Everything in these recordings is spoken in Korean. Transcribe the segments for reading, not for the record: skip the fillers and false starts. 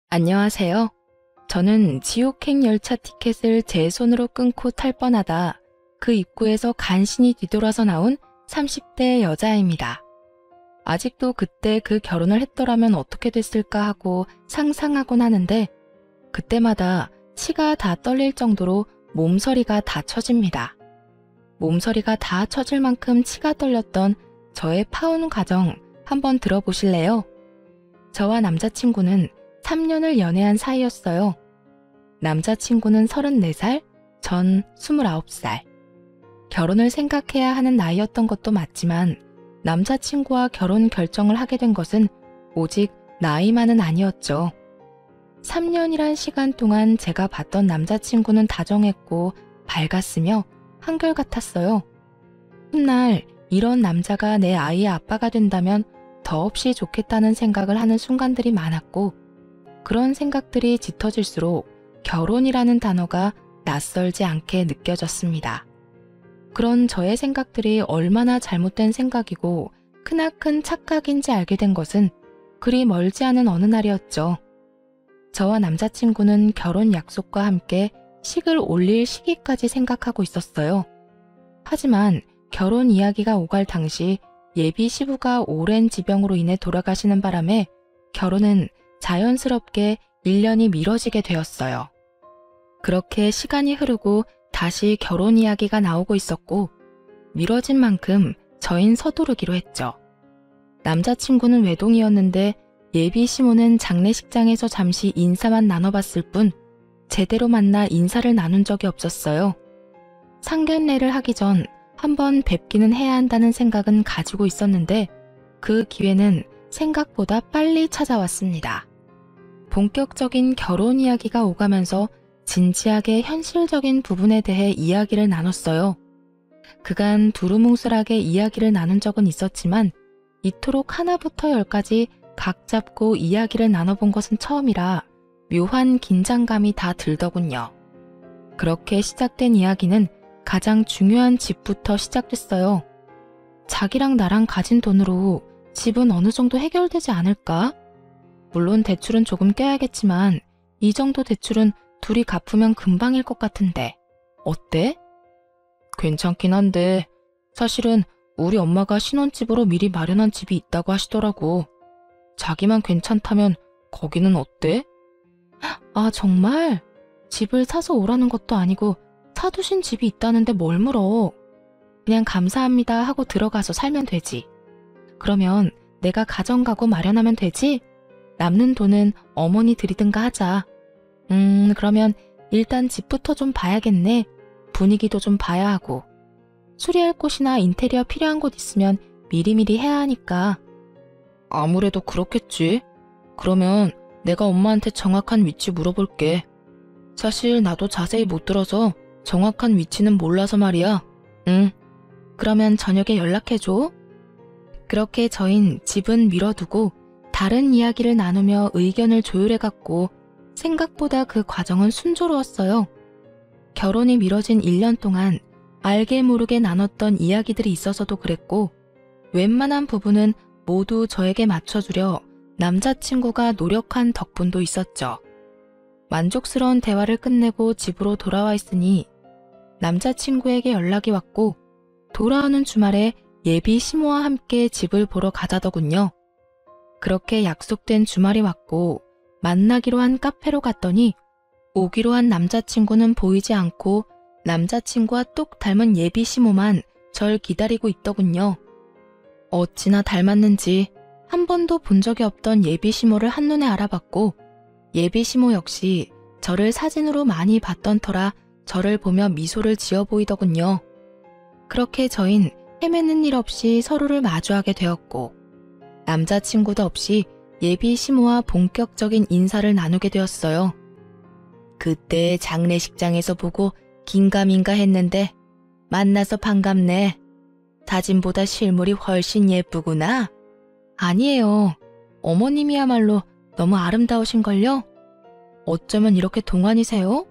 안녕하세요. 저는 지옥행 열차 티켓을 제 손으로 끊고 탈 뻔하다 그 입구에서 간신히 뒤돌아서 나온 30대 여자입니다. 아직도 그때 그 결혼을 했더라면 어떻게 됐을까 하고 상상하곤 하는데 그때마다 치가 다 떨릴 정도로 몸서리가 다 처집니다. 몸서리가 다 처질 만큼 치가 떨렸던 저의 파혼 과정 한번 들어보실래요? 저와 남자친구는 3년을 연애한 사이였어요. 남자친구는 34살, 전 29살. 결혼을 생각해야 하는 나이였던 것도 맞지만 남자친구와 결혼 결정을 하게 된 것은 오직 나이만은 아니었죠. 3년이란 시간 동안 제가 봤던 남자친구는 다정했고 밝았으며 한결같았어요. 훗날 이런 남자가 내 아이의 아빠가 된다면 더없이 좋겠다는 생각을 하는 순간들이 많았고 그런 생각들이 짙어질수록 결혼이라는 단어가 낯설지 않게 느껴졌습니다. 그런 저의 생각들이 얼마나 잘못된 생각이고 크나큰 착각인지 알게 된 것은 그리 멀지 않은 어느 날이었죠. 저와 남자친구는 결혼 약속과 함께 식을 올릴 시기까지 생각하고 있었어요. 하지만 결혼 이야기가 오갈 당시 예비 시부가 오랜 지병으로 인해 돌아가시는 바람에 결혼은 자연스럽게 1년이 미뤄지게 되었어요. 그렇게 시간이 흐르고 다시 결혼 이야기가 나오고 있었고 미뤄진 만큼 저흰 서두르기로 했죠. 남자친구는 외동이었는데 예비 시모는 장례식장에서 잠시 인사만 나눠봤을 뿐 제대로 만나 인사를 나눈 적이 없었어요. 상견례를 하기 전 한번 뵙기는 해야 한다는 생각은 가지고 있었는데 그 기회는 생각보다 빨리 찾아왔습니다. 본격적인 결혼 이야기가 오가면서 진지하게 현실적인 부분에 대해 이야기를 나눴어요. 그간 두루뭉술하게 이야기를 나눈 적은 있었지만 이토록 하나부터 열까지 각 잡고 이야기를 나눠본 것은 처음이라 묘한 긴장감이 다 들더군요. 그렇게 시작된 이야기는 가장 중요한 집부터 시작됐어요. 자기랑 나랑 가진 돈으로 집은 어느 정도 해결되지 않을까? 물론 대출은 조금 껴야겠지만 이 정도 대출은 둘이 갚으면 금방일 것 같은데 어때? 괜찮긴 한데 사실은 우리 엄마가 신혼집으로 미리 마련한 집이 있다고 하시더라고. 자기만 괜찮다면 거기는 어때? 아 정말? 집을 사서 오라는 것도 아니고 사두신 집이 있다는데 뭘 물어. 그냥 감사합니다 하고 들어가서 살면 되지. 그러면 내가 가정가구 마련하면 되지? 남는 돈은 어머니 드리든가 하자. 그러면 일단 집부터 좀 봐야겠네. 분위기도 좀 봐야 하고. 수리할 곳이나 인테리어 필요한 곳 있으면 미리미리 해야 하니까. 아무래도 그렇겠지. 그러면 내가 엄마한테 정확한 위치 물어볼게. 사실 나도 자세히 못 들어서 정확한 위치는 몰라서 말이야. 응. 그러면 저녁에 연락해줘. 그렇게 저흰 집은 미뤄두고 다른 이야기를 나누며 의견을 조율해갔고 생각보다 그 과정은 순조로웠어요. 결혼이 미뤄진 1년 동안 알게 모르게 나눴던 이야기들이 있어서도 그랬고 웬만한 부분은 모두 저에게 맞춰주려 남자친구가 노력한 덕분도 있었죠. 만족스러운 대화를 끝내고 집으로 돌아와 있으니 남자친구에게 연락이 왔고 돌아오는 주말에 예비 시모와 함께 집을 보러 가자더군요. 그렇게 약속된 주말이 왔고 만나기로 한 카페로 갔더니 오기로 한 남자친구는 보이지 않고 남자친구와 똑 닮은 예비 시모만 절 기다리고 있더군요. 어찌나 닮았는지 한 번도 본 적이 없던 예비 시모를 한눈에 알아봤고 예비 시모 역시 저를 사진으로 많이 봤던 터라 저를 보며 미소를 지어 보이더군요. 그렇게 저흰 헤매는 일 없이 서로를 마주하게 되었고 남자친구도 없이 예비 시모와 본격적인 인사를 나누게 되었어요. 그때 장례식장에서 보고 긴가민가 했는데 만나서 반갑네. 사진보다 실물이 훨씬 예쁘구나. 아니에요. 어머님이야말로 너무 아름다우신걸요? 어쩌면 이렇게 동안이세요?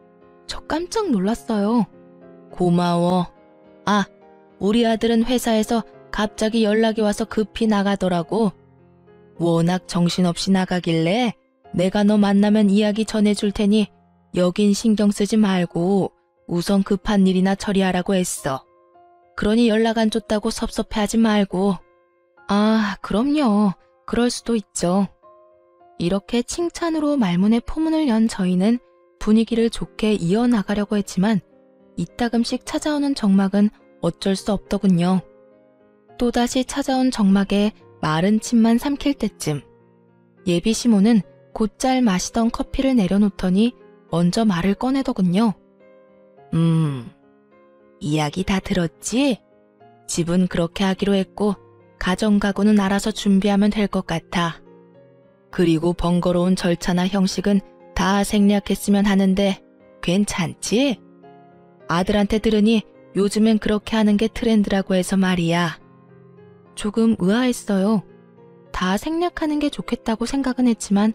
저 깜짝 놀랐어요. 고마워. 아, 우리 아들은 회사에서 갑자기 연락이 와서 급히 나가더라고. 워낙 정신없이 나가길래 내가 너 만나면 이야기 전해줄 테니 여긴 신경 쓰지 말고 우선 급한 일이나 처리하라고 했어. 그러니 연락 안 줬다고 섭섭해하지 말고. 아, 그럼요. 그럴 수도 있죠. 이렇게 칭찬으로 말문에 포문을 연 저희는 분위기를 좋게 이어나가려고 했지만 이따금씩 찾아오는 정막은 어쩔 수 없더군요. 또다시 찾아온 정막에 마른 침만 삼킬 때쯤 예비 시모는 곧잘 마시던 커피를 내려놓더니 먼저 말을 꺼내더군요. 이야기 다 들었지? 집은 그렇게 하기로 했고 가정가구는 알아서 준비하면 될 것 같아. 그리고 번거로운 절차나 형식은 다 생략했으면 하는데 괜찮지? 아들한테 들으니 요즘엔 그렇게 하는 게 트렌드라고 해서 말이야. 조금 의아했어요. 다 생략하는 게 좋겠다고 생각은 했지만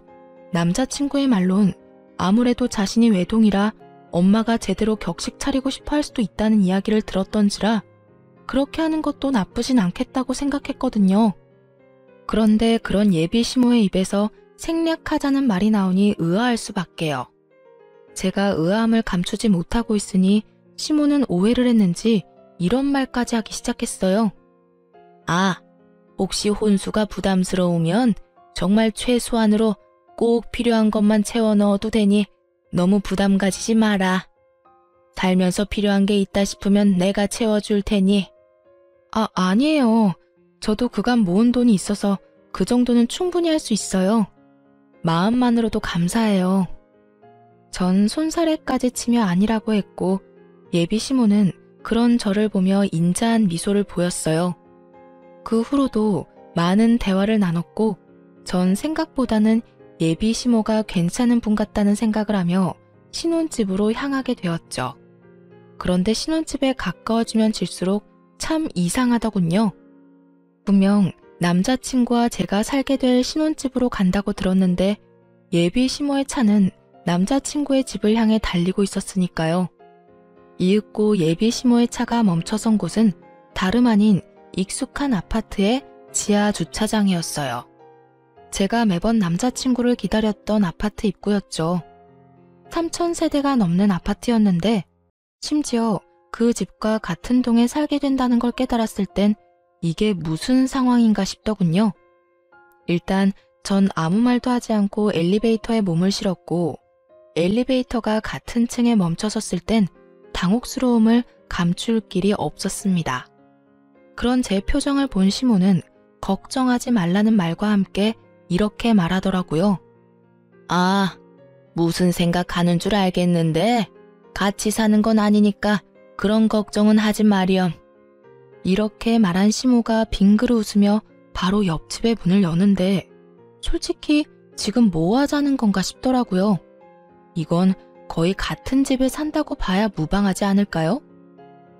남자친구의 말론 아무래도 자신이 외동이라 엄마가 제대로 격식 차리고 싶어 할 수도 있다는 이야기를 들었던지라 그렇게 하는 것도 나쁘진 않겠다고 생각했거든요. 그런데 그런 예비 시모의 입에서 생략하자는 말이 나오니 의아할 수밖에요. 제가 의아함을 감추지 못하고 있으니 시모는 오해를 했는지 이런 말까지 하기 시작했어요. 아, 혹시 혼수가 부담스러우면 정말 최소한으로 꼭 필요한 것만 채워 넣어도 되니 너무 부담 가지지 마라. 살면서 필요한 게 있다 싶으면 내가 채워줄 테니. 아니에요. 저도 그간 모은 돈이 있어서 그 정도는 충분히 할 수 있어요. 마음만으로도 감사해요. 전 손사래까지 치며 아니라고 했고 예비 시모는 그런 저를 보며 인자한 미소를 보였어요. 그 후로도 많은 대화를 나눴고 전 생각보다는 예비 시모가 괜찮은 분 같다는 생각을 하며 신혼집으로 향하게 되었죠. 그런데 신혼집에 가까워지면 질수록 참 이상하더군요. 분명 남자친구와 제가 살게 될 신혼집으로 간다고 들었는데 예비 시모의 차는 남자친구의 집을 향해 달리고 있었으니까요. 이윽고 예비 시모의 차가 멈춰선 곳은 다름 아닌 익숙한 아파트의 지하 주차장이었어요. 제가 매번 남자친구를 기다렸던 아파트 입구였죠. 3,000세대가 넘는 아파트였는데 심지어 그 집과 같은 동에 살게 된다는 걸 깨달았을 땐 이게 무슨 상황인가 싶더군요. 일단 전 아무 말도 하지 않고 엘리베이터에 몸을 실었고 엘리베이터가 같은 층에 멈춰섰을 땐 당혹스러움을 감출 길이 없었습니다. 그런 제 표정을 본 시모는 걱정하지 말라는 말과 함께 이렇게 말하더라고요. 아, 무슨 생각하는 줄 알겠는데 같이 사는 건 아니니까 그런 걱정은 하지 마렴. 이렇게 말한 시모가 빙그르 웃으며 바로 옆집의 문을 여는데 솔직히 지금 뭐 하자는 건가 싶더라고요. 이건 거의 같은 집에 산다고 봐야 무방하지 않을까요?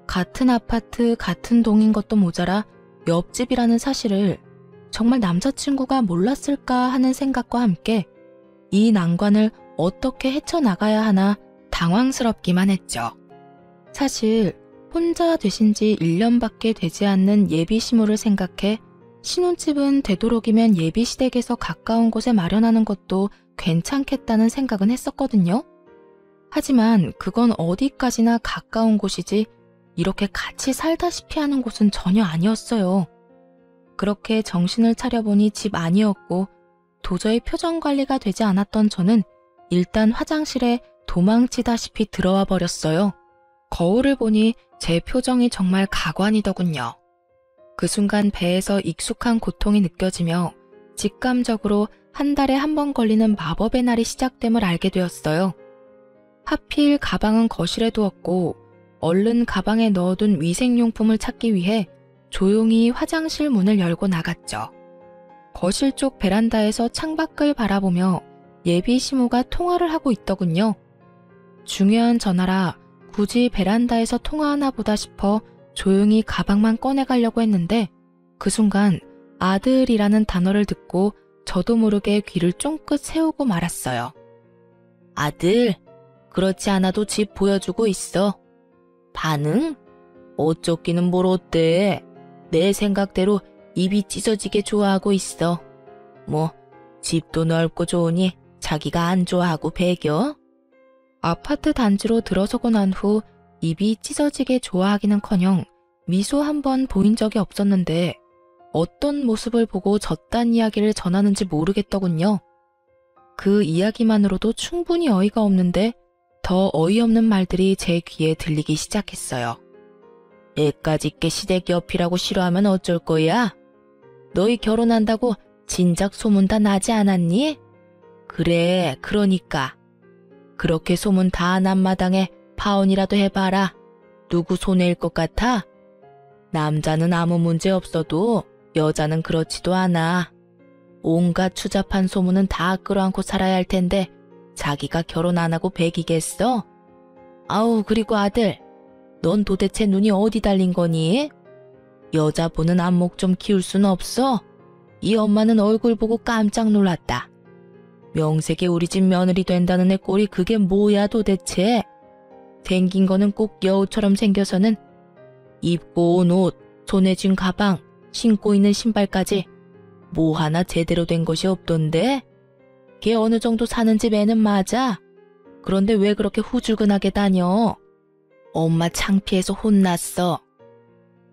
같은 아파트, 같은 동인 것도 모자라 옆집이라는 사실을 정말 남자친구가 몰랐을까 하는 생각과 함께 이 난관을 어떻게 헤쳐나가야 하나 당황스럽기만 했죠. 사실 혼자 되신 지 1년밖에 되지 않는 예비 시모를 생각해 신혼집은 되도록이면 예비 시댁에서 가까운 곳에 마련하는 것도 괜찮겠다는 생각은 했었거든요. 하지만 그건 어디까지나 가까운 곳이지 이렇게 같이 살다시피 하는 곳은 전혀 아니었어요. 그렇게 정신을 차려보니 집 아니었고 도저히 표정 관리가 되지 않았던 저는 일단 화장실에 도망치다시피 들어와 버렸어요. 거울을 보니 제 표정이 정말 가관이더군요. 그 순간 배에서 익숙한 고통이 느껴지며 직감적으로 한 달에 한 번 걸리는 마법의 날이 시작됨을 알게 되었어요. 하필 가방은 거실에 두었고 얼른 가방에 넣어둔 위생용품을 찾기 위해 조용히 화장실 문을 열고 나갔죠. 거실 쪽 베란다에서 창밖을 바라보며 예비 시모가 통화를 하고 있더군요. 중요한 전화라 굳이 베란다에서 통화하나 보다 싶어 조용히 가방만 꺼내가려고 했는데 그 순간 아들이라는 단어를 듣고 저도 모르게 귀를 쫑긋 세우고 말았어요. 아들, 그렇지 않아도 집 보여주고 있어. 반응? 어쩌기는 뭘 어때? 내 생각대로 입이 찢어지게 좋아하고 있어. 뭐 집도 넓고 좋으니 자기가 안 좋아하고 배겨? 아파트 단지로 들어서고 난 후 입이 찢어지게 좋아하기는커녕 미소 한 번 보인 적이 없었는데 어떤 모습을 보고 저딴 이야기를 전하는지 모르겠더군요. 그 이야기만으로도 충분히 어이가 없는데 더 어이없는 말들이 제 귀에 들리기 시작했어요. 애까지 있게 시댁 옆이라고 싫어하면 어쩔 거야? 너희 결혼한다고 진작 소문 다 나지 않았니? 그래, 그러니까. 그렇게 소문 다 난 마당에 파혼이라도 해봐라. 누구 손해일 것 같아? 남자는 아무 문제 없어도 여자는 그렇지도 않아. 온갖 추잡한 소문은 다 끌어안고 살아야 할 텐데 자기가 결혼 안 하고 배기겠어? 아우, 그리고 아들, 넌 도대체 눈이 어디 달린 거니? 여자 보는 안목 좀 키울 순 없어? 이 엄마는 얼굴 보고 깜짝 놀랐다. 명색에 우리 집 며느리 된다는 애 꼴이 그게 뭐야 도대체? 생긴 거는 꼭 여우처럼 생겨서는 입고 온 옷, 손에 쥔 가방, 신고 있는 신발까지 뭐 하나 제대로 된 것이 없던데? 걔 어느 정도 사는 집 애는 맞아. 그런데 왜 그렇게 후줄근하게 다녀? 엄마 창피해서 혼났어.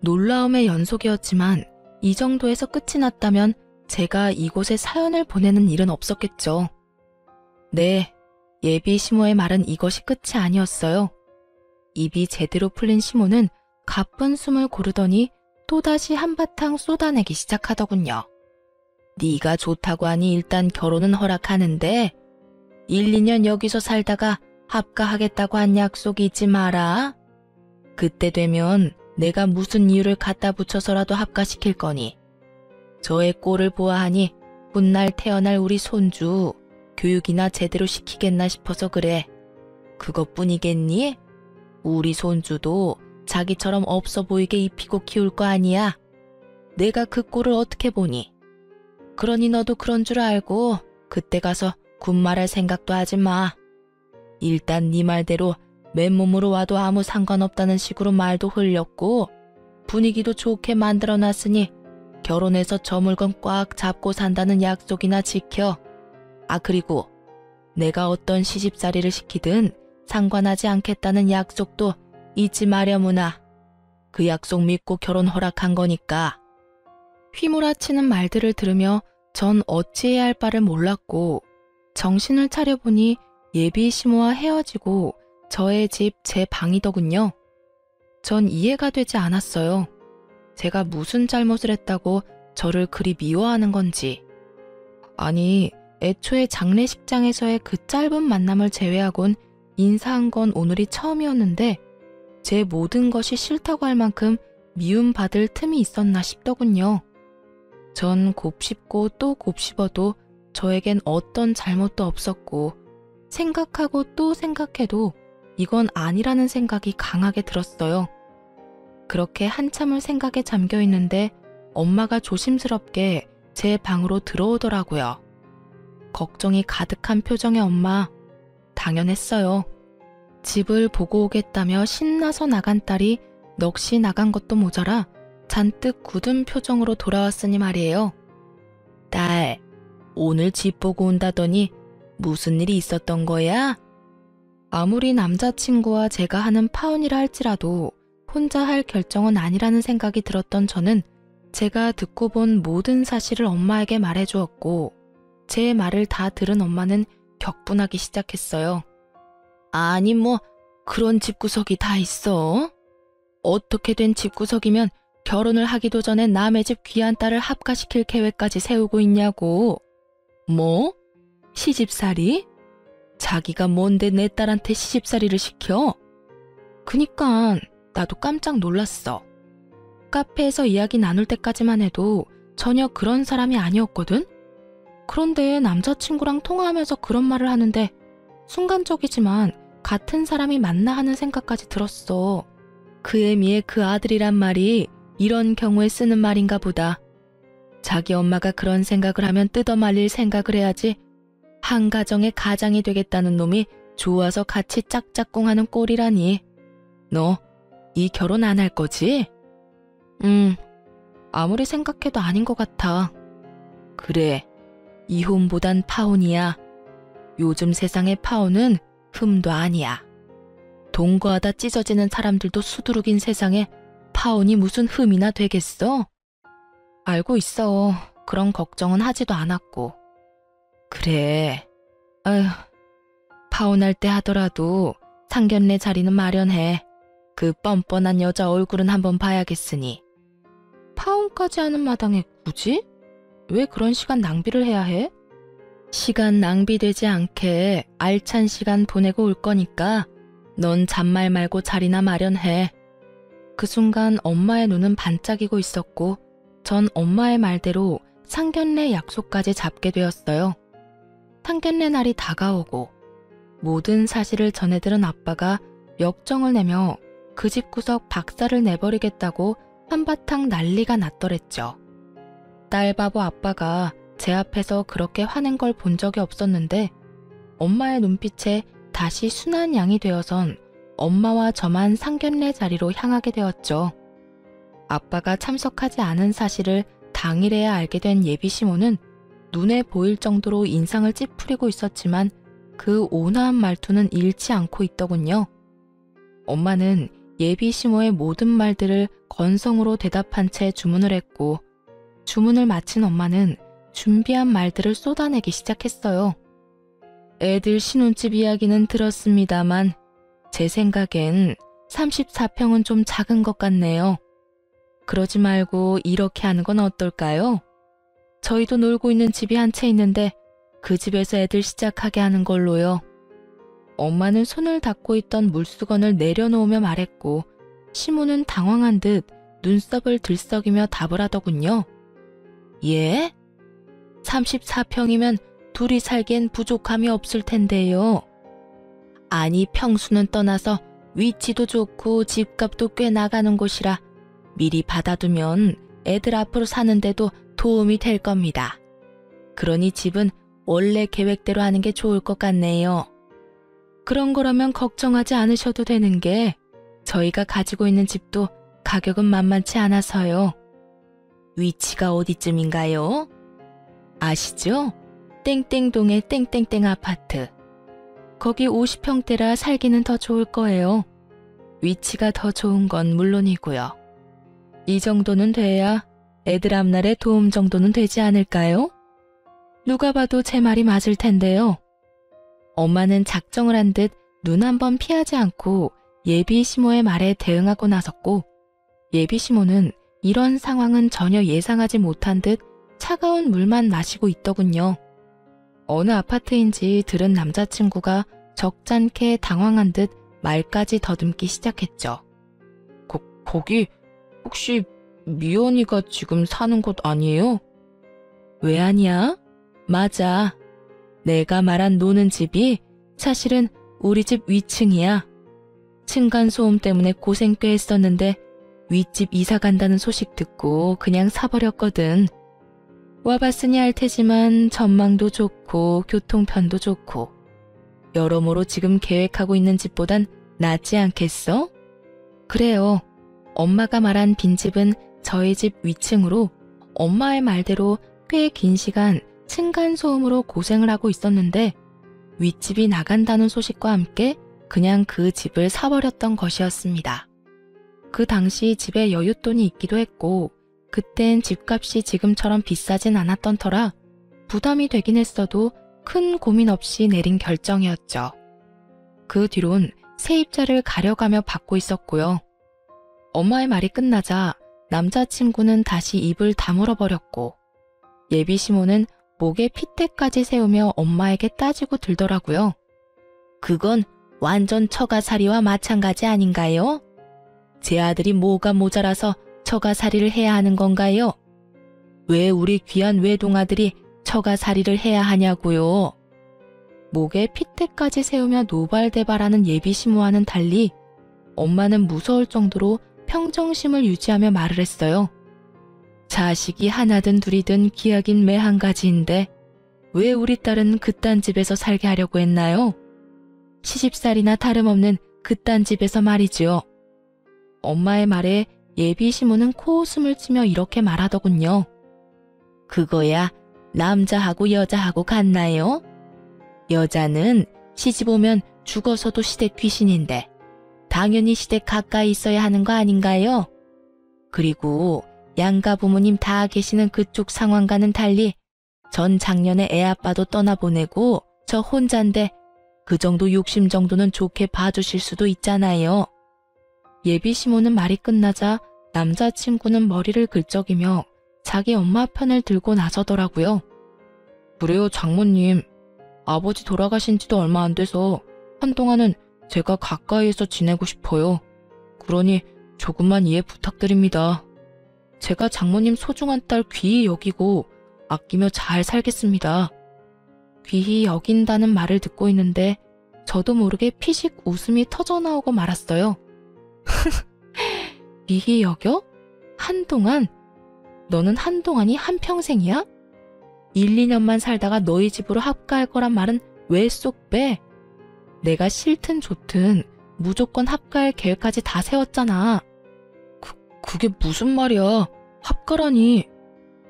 놀라움의 연속이었지만 이 정도에서 끝이 났다면 제가 이곳에 사연을 보내는 일은 없었겠죠. 네, 예비 시모의 말은 이것이 끝이 아니었어요. 입이 제대로 풀린 시모는 가쁜 숨을 고르더니 또다시 한바탕 쏟아내기 시작하더군요. 네가 좋다고 하니 일단 결혼은 허락하는데 1, 2년 여기서 살다가 합가하겠다고 한 약속이 잊지 마라. 그때 되면 내가 무슨 이유를 갖다 붙여서라도 합가시킬 거니. 저의 꼴을 보아하니 훗날 태어날 우리 손주 교육이나 제대로 시키겠나 싶어서 그래. 그것뿐이겠니? 우리 손주도 자기처럼 없어 보이게 입히고 키울 거 아니야. 내가 그 꼴을 어떻게 보니? 그러니 너도 그런 줄 알고 그때 가서 군말할 생각도 하지 마. 일단 네 말대로 맨몸으로 와도 아무 상관없다는 식으로 말도 흘렸고 분위기도 좋게 만들어놨으니 결혼해서 저 물건 꽉 잡고 산다는 약속이나 지켜. 아, 그리고 내가 어떤 시집살이를 시키든 상관하지 않겠다는 약속도 잊지 마려무나. 그 약속 믿고 결혼 허락한 거니까. 휘몰아치는 말들을 들으며 전 어찌해야 할 바를 몰랐고 정신을 차려보니 예비 시모와 헤어지고 저의 집 제 방이더군요. 전 이해가 되지 않았어요. 제가 무슨 잘못을 했다고 저를 그리 미워하는 건지. 아니, 애초에 장례식장에서의 그 짧은 만남을 제외하곤 인사한 건 오늘이 처음이었는데 제 모든 것이 싫다고 할 만큼 미움받을 틈이 있었나 싶더군요. 전 곱씹고 또 곱씹어도 저에겐 어떤 잘못도 없었고 생각하고 또 생각해도 이건 아니라는 생각이 강하게 들었어요. 그렇게 한참을 생각에 잠겨 있는데 엄마가 조심스럽게 제 방으로 들어오더라고요. 걱정이 가득한 표정의 엄마. 당연했어요. 집을 보고 오겠다며 신나서 나간 딸이 넋이 나간 것도 모자라 잔뜩 굳은 표정으로 돌아왔으니 말이에요. 딸, 오늘 집 보고 온다더니 무슨 일이 있었던 거야? 아무리 남자친구와 제가 하는 파혼이라 할지라도 혼자 할 결정은 아니라는 생각이 들었던 저는 제가 듣고 본 모든 사실을 엄마에게 말해주었고 제 말을 다 들은 엄마는 격분하기 시작했어요. 아니 뭐 그런 집구석이 다 있어? 어떻게 된 집구석이면 결혼을 하기도 전에 남의 집 귀한 딸을 합가시킬 계획까지 세우고 있냐고. 뭐? 시집살이? 자기가 뭔데 내 딸한테 시집살이를 시켜? 그니까 나도 깜짝 놀랐어. 카페에서 이야기 나눌 때까지만 해도 전혀 그런 사람이 아니었거든? 그런데 남자친구랑 통화하면서 그런 말을 하는데 순간적이지만 같은 사람이 맞나 하는 생각까지 들었어. 그 애미의 그 아들이란 말이 이런 경우에 쓰는 말인가 보다. 자기 엄마가 그런 생각을 하면 뜯어말릴 생각을 해야지. 한 가정의 가장이 되겠다는 놈이 좋아서 같이 짝짝꿍하는 꼴이라니. 너 이 결혼 안 할 거지? 아무리 생각해도 아닌 것 같아. 그래, 이혼보단 파혼이야. 요즘 세상의 파혼은 흠도 아니야. 동거하다 찢어지는 사람들도 수두룩인 세상에 파혼이 무슨 흠이나 되겠어? 알고 있어. 그런 걱정은 하지도 않았고. 그래. 아휴, 파혼할 때 하더라도 상견례 자리는 마련해. 그 뻔뻔한 여자 얼굴은 한번 봐야겠으니. 파혼까지 하는 마당에 굳이? 왜 그런 시간 낭비를 해야 해? 시간 낭비되지 않게 알찬 시간 보내고 올 거니까 넌 잔말 말고 자리나 마련해. 그 순간 엄마의 눈은 반짝이고 있었고 전 엄마의 말대로 상견례 약속까지 잡게 되었어요. 상견례 날이 다가오고 모든 사실을 전해들은 아빠가 역정을 내며 그 집구석 박살을 내버리겠다고 한바탕 난리가 났더랬죠. 딸바보 아빠가 제 앞에서 그렇게 화낸 걸 본 적이 없었는데 엄마의 눈빛에 다시 순한 양이 되어선 엄마와 저만 상견례 자리로 향하게 되었죠. 아빠가 참석하지 않은 사실을 당일에야 알게 된 예비 시모는 눈에 보일 정도로 인상을 찌푸리고 있었지만 그 온화한 말투는 잃지 않고 있더군요. 엄마는 예비 시모의 모든 말들을 건성으로 대답한 채 주문을 했고 주문을 마친 엄마는 준비한 말들을 쏟아내기 시작했어요. 애들 신혼집 이야기는 들었습니다만 제 생각엔 34평은 좀 작은 것 같네요. 그러지 말고 이렇게 하는 건 어떨까요? 저희도 놀고 있는 집이 한 채 있는데 그 집에서 애들 시작하게 하는 걸로요. 엄마는 손을 닦고 있던 물수건을 내려놓으며 말했고 시모는 당황한 듯 눈썹을 들썩이며 답을 하더군요. 예? 34평이면 둘이 살기엔 부족함이 없을 텐데요. 아니 평수는 떠나서 위치도 좋고 집값도 꽤 나가는 곳이라 미리 받아두면 애들 앞으로 사는데도 도움이 될 겁니다. 그러니 집은 원래 계획대로 하는 게 좋을 것 같네요. 그런 거라면 걱정하지 않으셔도 되는 게 저희가 가지고 있는 집도 가격은 만만치 않아서요. 위치가 어디쯤인가요? 아시죠? 땡땡동의 땡땡땡 아파트. 거기 50평대라 살기는 더 좋을 거예요. 위치가 더 좋은 건 물론이고요. 이 정도는 돼야 애들 앞날에 도움 정도는 되지 않을까요? 누가 봐도 제 말이 맞을 텐데요. 엄마는 작정을 한 듯 눈 한번 피하지 않고 예비 시모의 말에 대응하고 나섰고 예비 시모는 이런 상황은 전혀 예상하지 못한 듯 차가운 물만 마시고 있더군요. 어느 아파트인지 들은 남자친구가 적잖게 당황한 듯 말까지 더듬기 시작했죠. 거기 혹시 미연이가 지금 사는 곳 아니에요? 왜 아니야? 맞아. 내가 말한 노는 집이 사실은 우리 집 위층이야. 층간소음 때문에 고생 꽤 했었는데 윗집 이사 간다는 소식 듣고 그냥 사버렸거든. 와봤으니 할 테지만 전망도 좋고 교통편도 좋고 여러모로 지금 계획하고 있는 집보단 낫지 않겠어? 그래요. 엄마가 말한 빈집은 저희 집 위층으로 엄마의 말대로 꽤 긴 시간 층간소음으로 고생을 하고 있었는데 윗집이 나간다는 소식과 함께 그냥 그 집을 사버렸던 것이었습니다. 그 당시 집에 여윳돈이 있기도 했고 그땐 집값이 지금처럼 비싸진 않았던 터라 부담이 되긴 했어도 큰 고민 없이 내린 결정이었죠. 그 뒤론 세입자를 가려가며 받고 있었고요. 엄마의 말이 끝나자 남자친구는 다시 입을 다물어 버렸고 예비 시모는 목에 핏대까지 세우며 엄마에게 따지고 들더라고요. 그건 완전 처가살이와 마찬가지 아닌가요? 제 아들이 뭐가 모자라서 처가살이를 해야 하는 건가요? 왜 우리 귀한 외동아들이 처가살이를 해야 하냐고요? 목에 핏대까지 세우며 노발대발하는 예비 시모와는 달리 엄마는 무서울 정도로 평정심을 유지하며 말을 했어요. 자식이 하나든 둘이든 기약인 매 한 가지인데 왜 우리 딸은 그딴 집에서 살게 하려고 했나요? 시집살이나 다름없는 그딴 집에서 말이지요. 엄마의 말에 예비 시모는 코웃음을 치며 이렇게 말하더군요. 그거야 남자하고 여자하고 같나요? 여자는 시집 오면 죽어서도 시댁 귀신인데 당연히 시댁 가까이 있어야 하는 거 아닌가요? 그리고 양가 부모님 다 계시는 그쪽 상황과는 달리 전 작년에 애 아빠도 떠나보내고 저 혼잔데 그 정도 욕심 정도는 좋게 봐주실 수도 있잖아요. 예비 시모는 말이 끝나자 남자친구는 머리를 긁적이며 자기 엄마 편을 들고 나서더라고요. 그래요, 장모님. 아버지 돌아가신 지도 얼마 안 돼서 한동안은 제가 가까이에서 지내고 싶어요. 그러니 조금만 이해 부탁드립니다. 제가 장모님 소중한 딸 귀히 여기고 아끼며 잘 살겠습니다. 귀히 여긴다는 말을 듣고 있는데 저도 모르게 피식 웃음이 터져나오고 말았어요. 귀히 여겨? 한동안? 너는 한동안이 한평생이야? 1, 2년만 살다가 너희 집으로 합가할 거란 말은 왜 쏙 빼? 내가 싫든 좋든 무조건 합가할 계획까지 다 세웠잖아. 그게 무슨 말이야? 합가라니.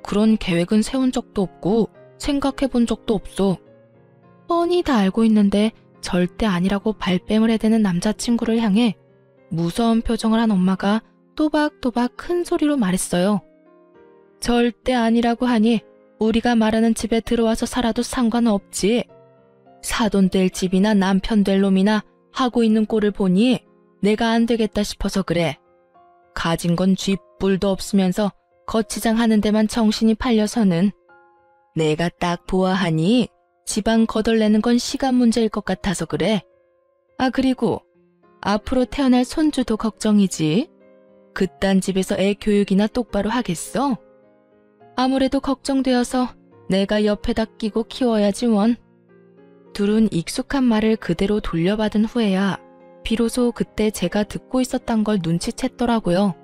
그런 계획은 세운 적도 없고 생각해 본 적도 없어. 뻔히 다 알고 있는데 절대 아니라고 발뺌을 해대는 남자친구를 향해 무서운 표정을 한 엄마가 또박또박 큰 소리로 말했어요. 절대 아니라고 하니 우리가 말하는 집에 들어와서 살아도 상관없지. 사돈 될 집이나 남편 될 놈이나 하고 있는 꼴을 보니 내가 안 되겠다 싶어서 그래. 가진 건 쥐뿔도 없으면서 거치장 하는 데만 정신이 팔려서는 내가 딱 보아하니 지방 거덜내는 건 시간 문제일 것 같아서 그래. 아, 그리고 앞으로 태어날 손주도 걱정이지. 그딴 집에서 애 교육이나 똑바로 하겠어? 아무래도 걱정되어서 내가 옆에다 끼고 키워야지 원. 둘은 익숙한 말을 그대로 돌려받은 후에야 비로소 그때 제가 듣고 있었단 걸 눈치챘더라고요.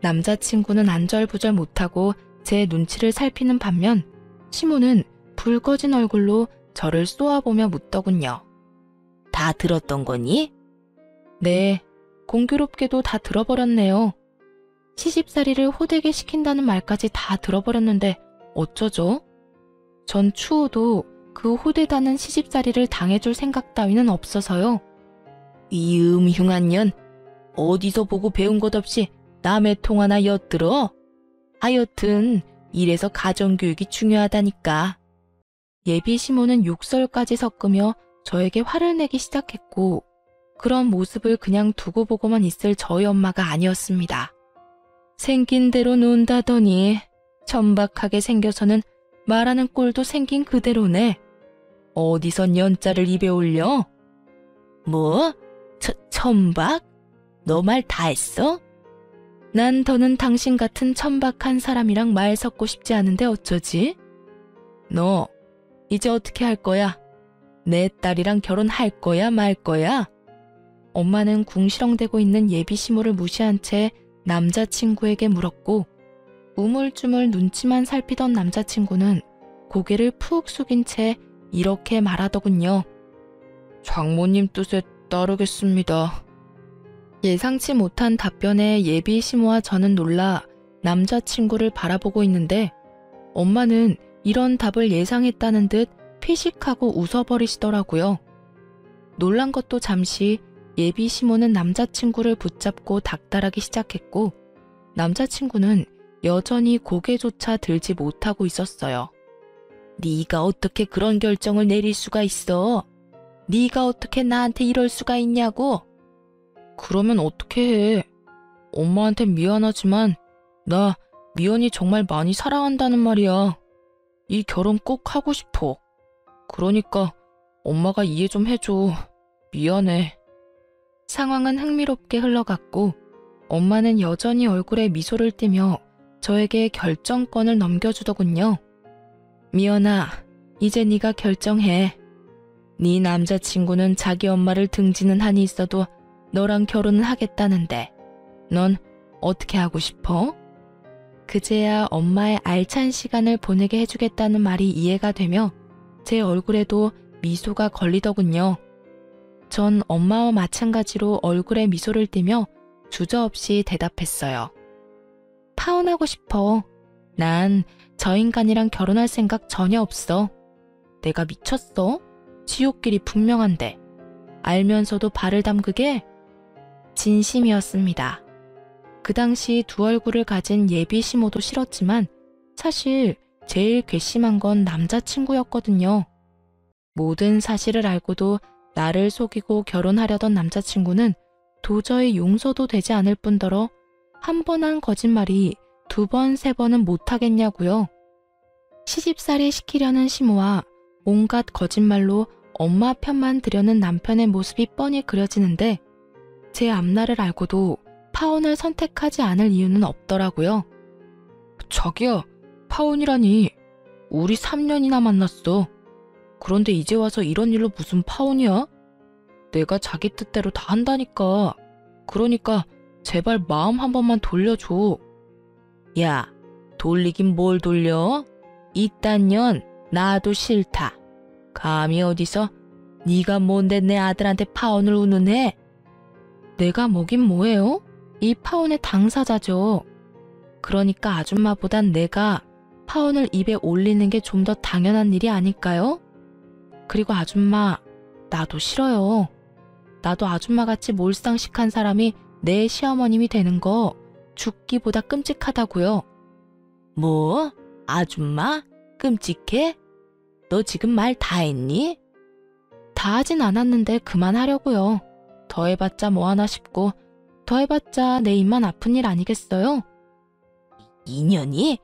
남자친구는 안절부절 못하고 제 눈치를 살피는 반면 시모는 붉어진 얼굴로 저를 쏘아보며 묻더군요. 다 들었던 거니? 네, 공교롭게도 다 들어버렸네요. 시집살이를 호되게 시킨다는 말까지 다 들어버렸는데 어쩌죠? 전 추후도 그 호되다는 시집살이를 당해줄 생각 따위는 없어서요. 이 흉한 년, 어디서 보고 배운 것 없이 남의 통 하나 엿들어? 하여튼 이래서 가정교육이 중요하다니까. 예비 시모는 욕설까지 섞으며 저에게 화를 내기 시작했고 그런 모습을 그냥 두고 보고만 있을 저희 엄마가 아니었습니다. 생긴 대로 논다더니 천박하게 생겨서는 말하는 꼴도 생긴 그대로네. 어디서 년자를 입에 올려? 뭐? 천박? 너 말 다 했어? 난 더는 당신 같은 천박한 사람이랑 말 섞고 싶지 않은데 어쩌지? 너 이제 어떻게 할 거야? 내 딸이랑 결혼할 거야 말 거야? 엄마는 궁시렁대고 있는 예비 시모를 무시한 채 남자친구에게 물었고 우물쭈물 눈치만 살피던 남자친구는 고개를 푹 숙인 채 이렇게 말하더군요. 장모님 뜻에 따르겠습니다. 예상치 못한 답변에 예비 시모와 저는 놀라 남자친구를 바라보고 있는데 엄마는 이런 답을 예상했다는 듯 피식하고 웃어버리시더라고요. 놀란 것도 잠시 예비 시모는 남자친구를 붙잡고 닥달하기 시작했고 남자친구는 여전히 고개조차 들지 못하고 있었어요. 네가 어떻게 그런 결정을 내릴 수가 있어? 네가 어떻게 나한테 이럴 수가 있냐고? 그러면 어떻게 해? 엄마한텐 미안하지만 나 미연이 정말 많이 사랑한다는 말이야. 이 결혼 꼭 하고 싶어. 그러니까 엄마가 이해 좀 해줘. 미안해. 상황은 흥미롭게 흘러갔고 엄마는 여전히 얼굴에 미소를 띠며 저에게 결정권을 넘겨주더군요. 미연아, 이제 네가 결정해. 네 남자친구는 자기 엄마를 등지는 한이 있어도 너랑 결혼은 하겠다는데 넌 어떻게 하고 싶어? 그제야 엄마의 알찬 시간을 보내게 해주겠다는 말이 이해가 되며 제 얼굴에도 미소가 걸리더군요. 전 엄마와 마찬가지로 얼굴에 미소를 띠며 주저없이 대답했어요. 파혼하고 싶어. 난 저 인간이랑 결혼할 생각 전혀 없어. 내가 미쳤어? 지옥길이 분명한데 알면서도 발을 담그게? 진심이었습니다. 그 당시 두 얼굴을 가진 예비 시모도 싫었지만 사실 제일 괘씸한 건 남자친구였거든요. 모든 사실을 알고도 나를 속이고 결혼하려던 남자친구는 도저히 용서도 되지 않을 뿐더러 한 번 한 거짓말이 두 번, 세 번은 못하겠냐고요. 시집살이 시키려는 시모와 온갖 거짓말로 엄마 편만 들여는 남편의 모습이 뻔히 그려지는데 제 앞날을 알고도 파혼을 선택하지 않을 이유는 없더라고요. 자기야, 파혼이라니. 우리 3년이나 만났어. 그런데 이제 와서 이런 일로 무슨 파혼이야? 내가 자기 뜻대로 다 한다니까. 그러니까 제발 마음 한 번만 돌려줘. 야, 돌리긴 뭘 돌려? 이딴 년 나도 싫다. 감히 어디서 네가 뭔데 내 아들한테 파혼을 운운해? 내가 뭐긴 뭐예요? 이 파혼의 당사자죠. 그러니까 아줌마보단 내가 파혼을 입에 올리는 게 좀 더 당연한 일이 아닐까요? 그리고 아줌마, 나도 싫어요. 나도 아줌마같이 몰상식한 사람이 내 시어머님이 되는 거 죽기보다 끔찍하다고요. 뭐? 아줌마? 끔찍해? 너 지금 말 다 했니? 다 하진 않았는데 그만하려고요. 더 해봤자 뭐하나 싶고 더 해봤자 내 입만 아픈 일 아니겠어요? 인연이?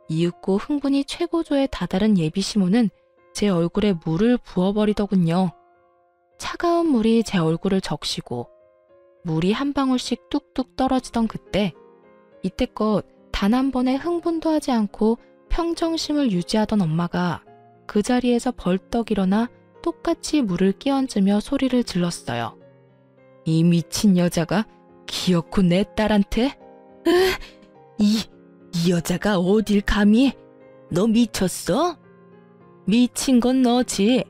이윽고 흥분이 최고조에 다다른 예비시모는 제 얼굴에 물을 부어버리더군요. 차가운 물이 제 얼굴을 적시고 물이 한 방울씩 뚝뚝 떨어지던 그때 이때껏 단 한 번의 흥분도 하지 않고 평정심을 유지하던 엄마가 그 자리에서 벌떡 일어나 똑같이 물을 끼얹으며 소리를 질렀어요. 이 미친 여자가 기어코 내 딸한테? 이 여자가 어딜 감히? 너 미쳤어? 미친 건 너지.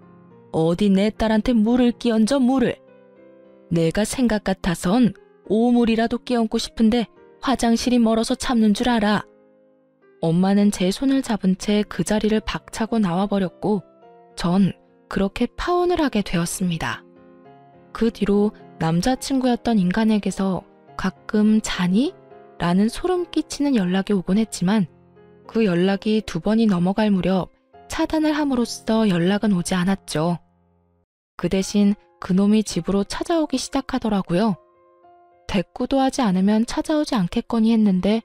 어디 내 딸한테 물을 끼얹어 물을. 내가 생각 같아선 오물이라도 끼얹고 싶은데 화장실이 멀어서 참는 줄 알아. 엄마는 제 손을 잡은 채 그 자리를 박차고 나와버렸고 전 그렇게 파혼을 하게 되었습니다. 그 뒤로 남자친구였던 인간에게서 가끔 자니? 라는 소름 끼치는 연락이 오곤 했지만 그 연락이 2번이 넘어갈 무렵 차단을 함으로써 연락은 오지 않았죠. 그 대신 그놈이 집으로 찾아오기 시작하더라고요. 대꾸도 하지 않으면 찾아오지 않겠거니 했는데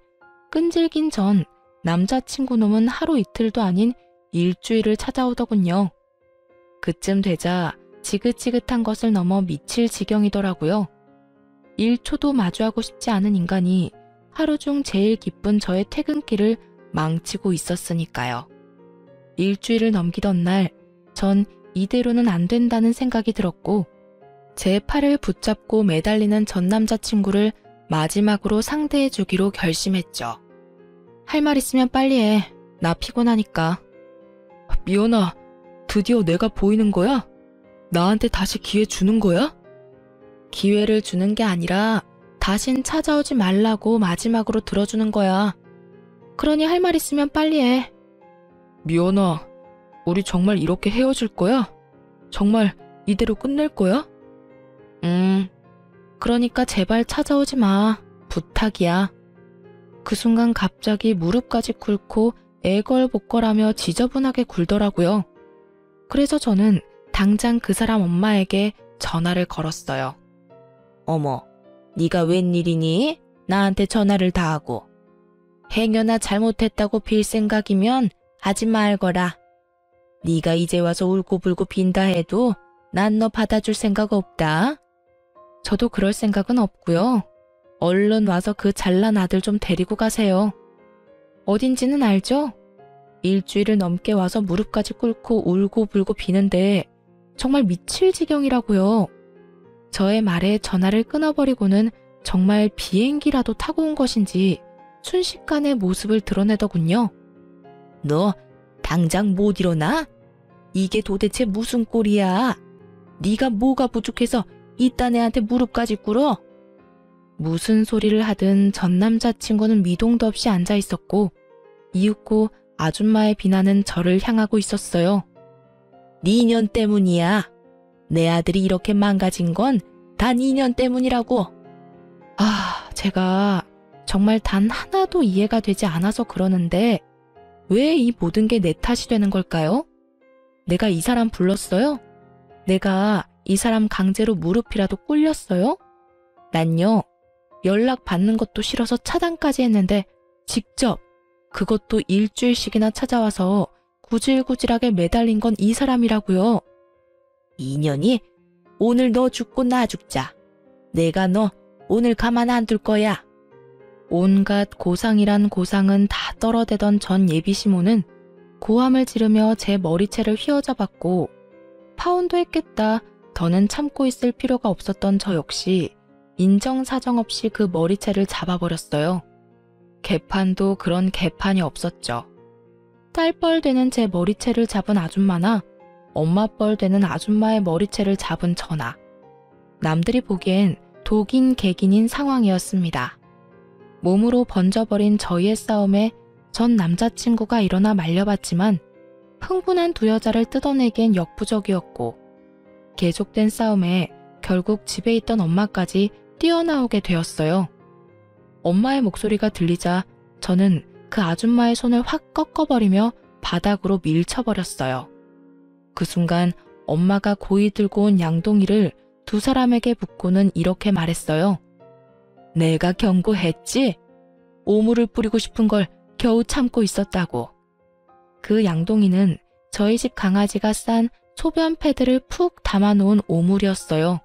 끈질긴 전 남자친구 놈은 하루 이틀도 아닌 일주일을 찾아오더군요. 그쯤 되자 지긋지긋한 것을 넘어 미칠 지경이더라고요. 1초도 마주하고 싶지 않은 인간이 하루 중 제일 기쁜 저의 퇴근길을 망치고 있었으니까요. 일주일을 넘기던 날, 전 이대로는 안 된다는 생각이 들었고 제 팔을 붙잡고 매달리는 전 남자친구를 마지막으로 상대해 주기로 결심했죠. 할 말 있으면 빨리 해. 나 피곤하니까. 미연아, 드디어 내가 보이는 거야? 나한테 다시 기회 주는 거야? 기회를 주는 게 아니라 다신 찾아오지 말라고 마지막으로 들어주는 거야. 그러니 할 말 있으면 빨리 해. 미연아, 우리 정말 이렇게 헤어질 거야? 정말 이대로 끝낼 거야? 그러니까 제발 찾아오지 마. 부탁이야. 그 순간 갑자기 무릎까지 꿇고 애걸복걸하며 지저분하게 굴더라고요. 그래서 저는 당장 그 사람 엄마에게 전화를 걸었어요. 어머, 네가 웬일이니? 나한테 전화를 다 하고. 행여나 잘못했다고 빌 생각이면 하지 말거라. 네가 이제 와서 울고불고 빈다 해도 난 너 받아줄 생각 없다. 저도 그럴 생각은 없고요. 얼른 와서 그 잘난 아들 좀 데리고 가세요. 어딘지는 알죠? 일주일을 넘게 와서 무릎까지 꿇고 울고불고 비는데 정말 미칠 지경이라고요. 저의 말에 전화를 끊어버리고는 정말 비행기라도 타고 온 것인지 순식간에 모습을 드러내더군요. 너 당장 못 일어나? 이게 도대체 무슨 꼴이야? 네가 뭐가 부족해서 이딴 애한테 무릎까지 꿇어? 무슨 소리를 하든 전 남자친구는 미동도 없이 앉아 있었고 이윽고 아줌마의 비난은 저를 향하고 있었어요. 네 인연 때문이야. 내 아들이 이렇게 망가진 건 단 2년 때문이라고. 제가 정말 단 하나도 이해가 되지 않아서 그러는데 왜 이 모든 게 내 탓이 되는 걸까요? 내가 이 사람 불렀어요? 내가 이 사람 강제로 무릎이라도 꿇렸어요? 난요, 연락 받는 것도 싫어서 차단까지 했는데 직접 그것도 일주일씩이나 찾아와서 구질구질하게 매달린 건 이 사람이라고요. 인연이 오늘 너 죽고 나 죽자. 내가 너 오늘 가만 안 둘 거야. 온갖 고상이란 고상은 다 떨어대던 전 예비시모는 고함을 지르며 제 머리채를 휘어잡았고 파혼도 했겠다. 더는 참고 있을 필요가 없었던 저 역시 인정사정 없이 그 머리채를 잡아버렸어요. 개판도 그런 개판이 없었죠. 딸뻘 되는 제 머리채를 잡은 아줌마나 엄마뻘 되는 아줌마의 머리채를 잡은 저나 남들이 보기엔 독인 객인인 상황이었습니다. 몸으로 번져버린 저희의 싸움에 전 남자친구가 일어나 말려봤지만 흥분한 두 여자를 뜯어내기엔 역부족이었고 계속된 싸움에 결국 집에 있던 엄마까지 뛰어나오게 되었어요. 엄마의 목소리가 들리자 저는 그 아줌마의 손을 확 꺾어버리며 바닥으로 밀쳐버렸어요. 그 순간 엄마가 고이 들고 온 양동이를 두 사람에게 붓고는 이렇게 말했어요. 내가 경고했지? 오물을 뿌리고 싶은 걸 겨우 참고 있었다고. 그 양동이는 저희 집 강아지가 싼 소변 패드를 푹 담아놓은 오물이었어요.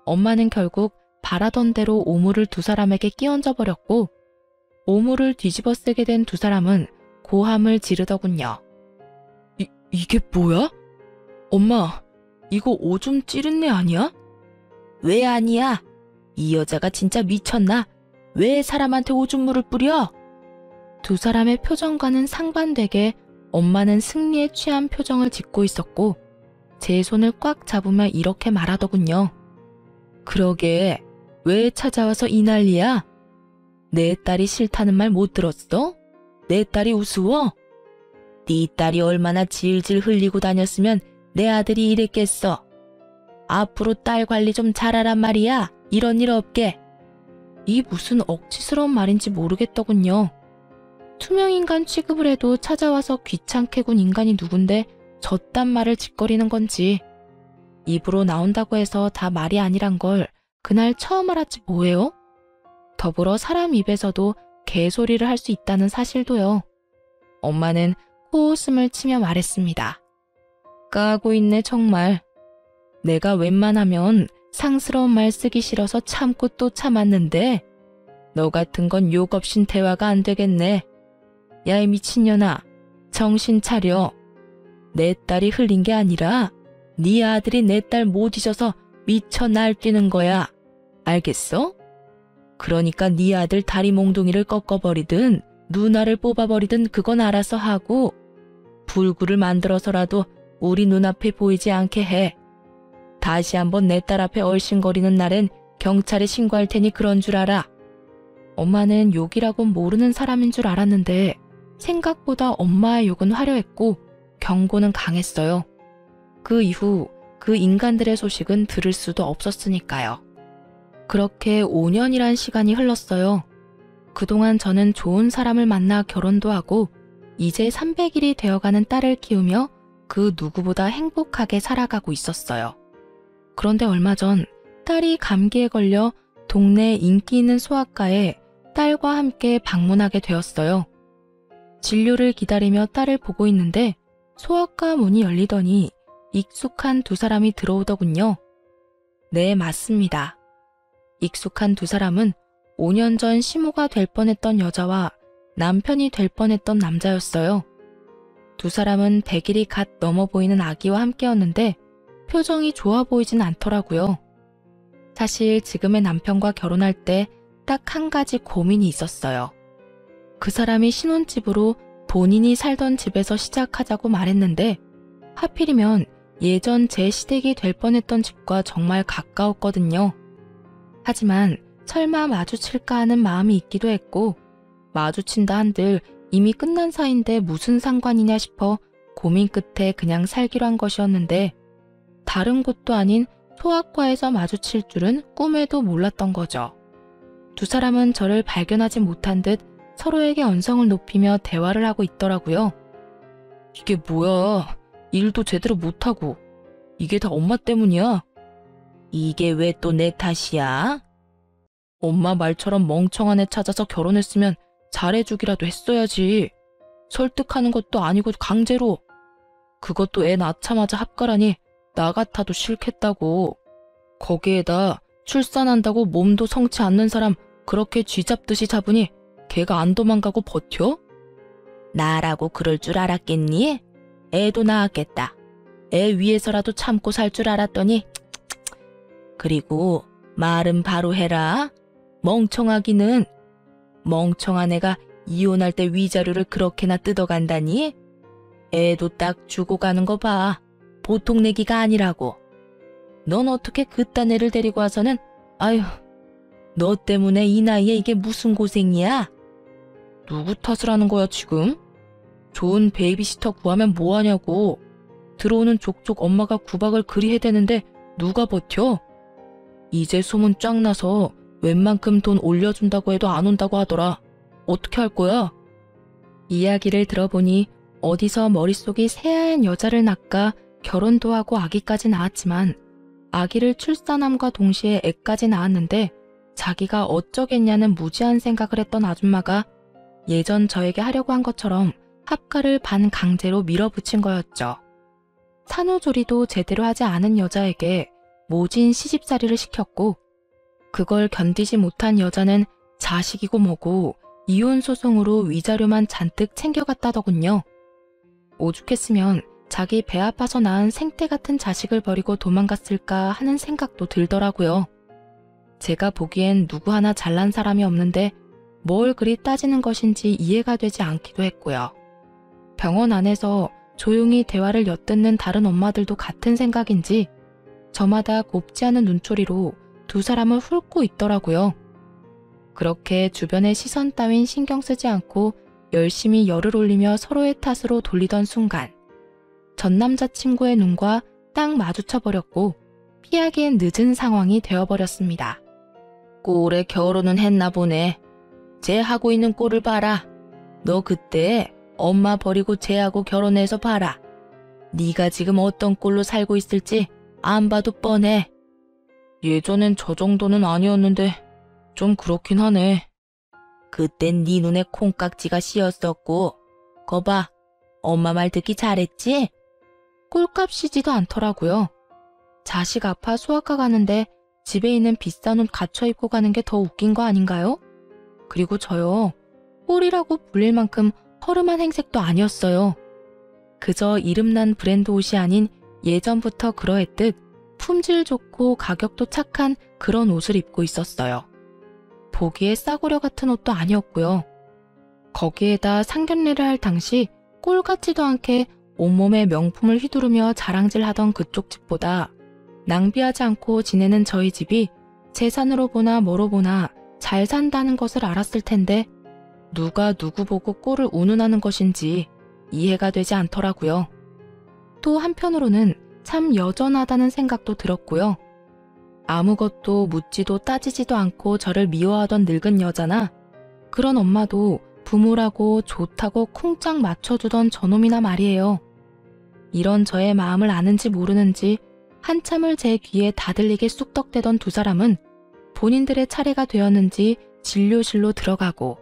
엄마는 결국 바라던 대로 오물을 두 사람에게 끼얹어 버렸고 오물을 뒤집어 쓰게 된 두 사람은 고함을 지르더군요. 이게 뭐야? 엄마, 이거 오줌 찌른 내 아니야? 왜 아니야? 이 여자가 진짜 미쳤나? 왜 사람한테 오줌물을 뿌려? 두 사람의 표정과는 상반되게 엄마는 승리에 취한 표정을 짓고 있었고 제 손을 꽉 잡으며 이렇게 말하더군요. 그러게, 왜 찾아와서 이 난리야? 내 딸이 싫다는 말 못 들었어? 내 딸이 우스워? 네 딸이 얼마나 질질 흘리고 다녔으면 내 아들이 이랬겠어. 앞으로 딸 관리 좀 잘하란 말이야. 이런 일 없게. 이 무슨 억지스러운 말인지 모르겠더군요. 투명인간 취급을 해도 찾아와서 귀찮게 군 인간이 누군데 저딴 말을 짓거리는 건지. 입으로 나온다고 해서 다 말이 아니란 걸 그날 처음 알았지 뭐예요? 더불어 사람 입에서도 개소리를 할 수 있다는 사실도요. 엄마는 코웃음을 치며 말했습니다. 까고 있네 정말. 내가 웬만하면 상스러운 말 쓰기 싫어서 참고 또 참았는데 너 같은 건 욕 없인 대화가 안 되겠네. 야 이 미친년아, 정신 차려. 내 딸이 흘린 게 아니라 네 아들이 내 딸 못 잊어서 미쳐 날뛰는 거야. 알겠어? 그러니까 네 아들 다리 몽둥이를 꺾어버리든 누나를 뽑아버리든 그건 알아서 하고 불구를 만들어서라도 우리 눈앞에 보이지 않게 해. 다시 한번 내 딸 앞에 얼씬거리는 날엔 경찰에 신고할 테니 그런 줄 알아. 엄마는 욕이라곤 모르는 사람인 줄 알았는데 생각보다 엄마의 욕은 화려했고 경고는 강했어요. 그 이후 그 인간들의 소식은 들을 수도 없었으니까요. 그렇게 5년이란 시간이 흘렀어요. 그동안 저는 좋은 사람을 만나 결혼도 하고 이제 300일이 되어가는 딸을 키우며 그 누구보다 행복하게 살아가고 있었어요. 그런데 얼마 전 딸이 감기에 걸려 동네 인기 있는 소아과에 딸과 함께 방문하게 되었어요. 진료를 기다리며 딸을 보고 있는데 소아과 문이 열리더니 익숙한 두 사람이 들어오더군요. 네, 맞습니다. 익숙한 두 사람은 5년 전 시모가 될 뻔했던 여자와 남편이 될 뻔했던 남자였어요. 두 사람은 100일이 갓 넘어 보이는 아기와 함께였는데 표정이 좋아 보이진 않더라고요. 사실 지금의 남편과 결혼할 때 딱 한 가지 고민이 있었어요. 그 사람이 신혼집으로 본인이 살던 집에서 시작하자고 말했는데 하필이면 예전 제 시댁이 될 뻔했던 집과 정말 가까웠거든요. 하지만 설마 마주칠까 하는 마음이 있기도 했고 마주친다 한들 이미 끝난 사이인데 무슨 상관이냐 싶어 고민 끝에 그냥 살기로 한 것이었는데 다른 곳도 아닌 소아과에서 마주칠 줄은 꿈에도 몰랐던 거죠. 두 사람은 저를 발견하지 못한 듯 서로에게 언성을 높이며 대화를 하고 있더라고요. 이게 뭐야? 일도 제대로 못하고. 이게 다 엄마 때문이야. 이게 왜 또 내 탓이야? 엄마 말처럼 멍청한 애 찾아서 결혼했으면 잘해주기라도 했어야지. 설득하는 것도 아니고 강제로. 그것도 애 낳자마자 합가라니 나 같아도 싫겠다고. 거기에다 출산한다고 몸도 성치 않는 사람 그렇게 쥐잡듯이 잡으니 걔가 안 도망가고 버텨? 나라고 그럴 줄 알았겠니? 애도 낳았겠다. 애 위해서라도 참고 살 줄 알았더니 그리고 말은 바로 해라. 멍청하기는. 멍청한 애가 이혼할 때 위자료를 그렇게나 뜯어간다니? 애도 딱 주고 가는 거 봐. 보통 내기가 아니라고. 넌 어떻게 그딴 애를 데리고 와서는 아휴 너 때문에 이 나이에 이게 무슨 고생이야? 누구 탓을 하는 거야 지금? 좋은 베이비시터 구하면 뭐하냐고. 들어오는 족족 엄마가 구박을 그리 해대는데 누가 버텨? 이제 소문 쫙 나서 웬만큼 돈 올려준다고 해도 안 온다고 하더라. 어떻게 할 거야? 이야기를 들어보니 어디서 머릿속이 새하얀 여자를 낳까 결혼도 하고 아기까지 낳았지만 아기를 출산함과 동시에 애까지 낳았는데 자기가 어쩌겠냐는 무지한 생각을 했던 아줌마가 예전 저에게 하려고 한 것처럼 합가를 반강제로 밀어붙인 거였죠. 산후조리도 제대로 하지 않은 여자에게 모진 시집살이를 시켰고 그걸 견디지 못한 여자는 자식이고 뭐고 이혼 소송으로 위자료만 잔뜩 챙겨갔다더군요. 오죽했으면 자기 배 아파서 낳은 생떼 같은 자식을 버리고 도망갔을까 하는 생각도 들더라고요. 제가 보기엔 누구 하나 잘난 사람이 없는데 뭘 그리 따지는 것인지 이해가 되지 않기도 했고요. 병원 안에서 조용히 대화를 엿듣는 다른 엄마들도 같은 생각인지 저마다 곱지 않은 눈초리로 두 사람을 훑고 있더라고요. 그렇게 주변의 시선 따윈 신경 쓰지 않고 열심히 열을 올리며 서로의 탓으로 돌리던 순간 전 남자친구의 눈과 딱 마주쳐버렸고 피하기엔 늦은 상황이 되어버렸습니다. 꼴에 결혼은 했나 보네. 쟤 하고 있는 꼴을 봐라. 너 그때 엄마 버리고 쟤하고 결혼해서 봐라. 네가 지금 어떤 꼴로 살고 있을지 안 봐도 뻔해. 예전엔 저 정도는 아니었는데 좀 그렇긴 하네. 그땐 네 눈에 콩깍지가 씌었었고 거봐 엄마 말 듣기 잘했지? 꼴값이지도 않더라고요. 자식 아파 소아과 가는데 집에 있는 비싼 옷 갖춰 입고 가는 게 더 웃긴 거 아닌가요? 그리고 저요. 꼴이라고 불릴 만큼 허름한 행색도 아니었어요. 그저 이름난 브랜드 옷이 아닌 예전부터 그러했듯 품질 좋고 가격도 착한 그런 옷을 입고 있었어요. 보기에 싸구려 같은 옷도 아니었고요. 거기에다 상견례를 할 당시 꼴 같지도 않게 온몸에 명품을 휘두르며 자랑질하던 그쪽 집보다 낭비하지 않고 지내는 저희 집이 재산으로 보나 뭐로 보나 잘 산다는 것을 알았을 텐데 누가 누구 보고 꼴을 운운하는 것인지 이해가 되지 않더라고요. 또 한편으로는 참 여전하다는 생각도 들었고요. 아무것도 묻지도 따지지도 않고 저를 미워하던 늙은 여자나 그런 엄마도 부모라고 좋다고 쿵짝 맞춰주던 저놈이나 말이에요. 이런 저의 마음을 아는지 모르는지 한참을 제 귀에 다들리게 쑥덕대던 두 사람은 본인들의 차례가 되었는지 진료실로 들어가고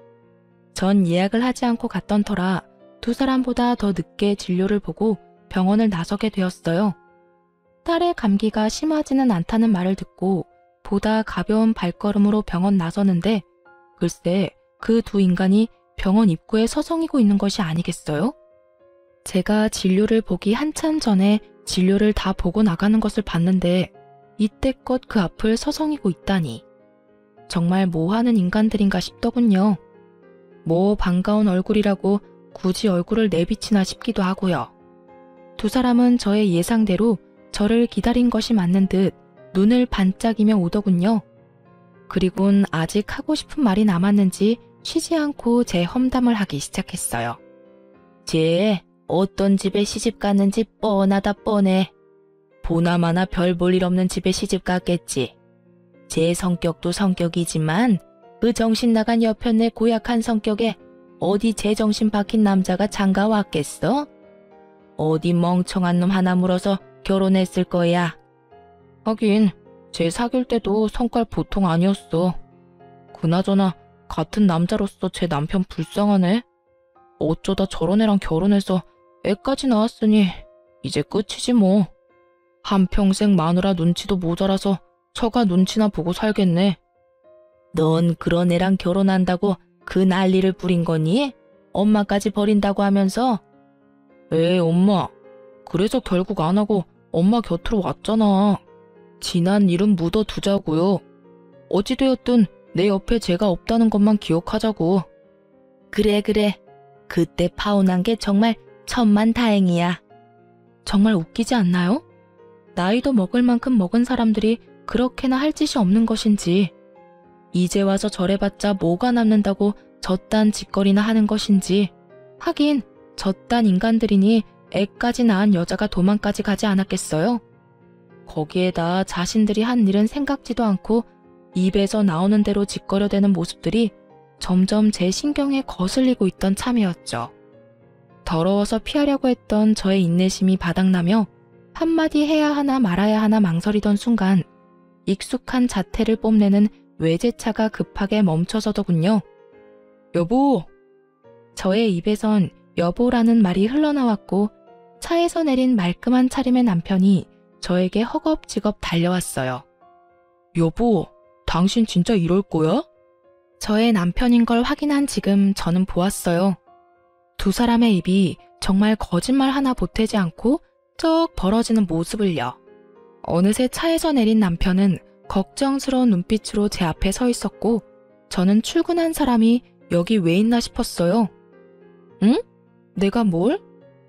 전 예약을 하지 않고 갔던 터라 두 사람보다 더 늦게 진료를 보고 병원을 나서게 되었어요. 딸의 감기가 심하지는 않다는 말을 듣고 보다 가벼운 발걸음으로 병원 나서는데 글쎄 그 두 인간이 병원 입구에 서성이고 있는 것이 아니겠어요? 제가 진료를 보기 한참 전에 진료를 다 보고 나가는 것을 봤는데 이때껏 그 앞을 서성이고 있다니 정말 뭐하는 인간들인가 싶더군요. 뭐 반가운 얼굴이라고 굳이 얼굴을 내비치나 싶기도 하고요. 두 사람은 저의 예상대로 저를 기다린 것이 맞는 듯 눈을 반짝이며 오더군요. 그리곤 아직 하고 싶은 말이 남았는지 쉬지 않고 제 험담을 하기 시작했어요. 쟤 어떤 집에 시집 갔는지 뻔하다 뻔해. 보나마나 별 볼 일 없는 집에 시집 갔겠지. 제 성격도 성격이지만 그 정신 나간 여편네 고약한 성격에 어디 제정신 박힌 남자가 장가 왔겠어? 어디 멍청한 놈 하나 물어서 결혼했을 거야. 하긴 제 사귈 때도 성깔 보통 아니었어. 그나저나 같은 남자로서 제 남편 불쌍하네. 어쩌다 저런 애랑 결혼해서 애까지 낳았으니 이제 끝이지 뭐. 한평생 마누라 눈치도 모자라서 처가 눈치나 보고 살겠네. 넌 그런 애랑 결혼한다고 그 난리를 부린 거니? 엄마까지 버린다고 하면서? 에이 엄마, 그래서 결국 안 하고 엄마 곁으로 왔잖아. 지난 일은 묻어두자고요. 어찌되었든 내 옆에 제가 없다는 것만 기억하자고. 그래. 그때 파혼한 게 정말 천만다행이야. 정말 웃기지 않나요? 나이도 먹을 만큼 먹은 사람들이 그렇게나 할 짓이 없는 것인지, 이제 와서 저래봤자 뭐가 남는다고 저딴 짓거리나 하는 것인지. 하긴 저딴 인간들이니 애까지 낳은 여자가 도망까지 가지 않았겠어요? 거기에다 자신들이 한 일은 생각지도 않고 입에서 나오는 대로 짓거려대는 모습들이 점점 제 신경에 거슬리고 있던 참이었죠. 더러워서 피하려고 했던 저의 인내심이 바닥나며 한마디 해야 하나 말아야 하나 망설이던 순간 익숙한 자태를 뽐내는 외제차가 급하게 멈춰서더군요. 여보! 저의 입에선 여보라는 말이 흘러나왔고 차에서 내린 말끔한 차림의 남편이 저에게 허겁지겁 달려왔어요. 여보, 당신 진짜 이럴 거야? 저의 남편인 걸 확인한 지금 저는 보았어요. 두 사람의 입이 정말 거짓말 하나 보태지 않고 쩍 벌어지는 모습을요. 어느새 차에서 내린 남편은 걱정스러운 눈빛으로 제 앞에 서 있었고 저는 출근한 사람이 여기 왜 있나 싶었어요. 응? 내가 뭘?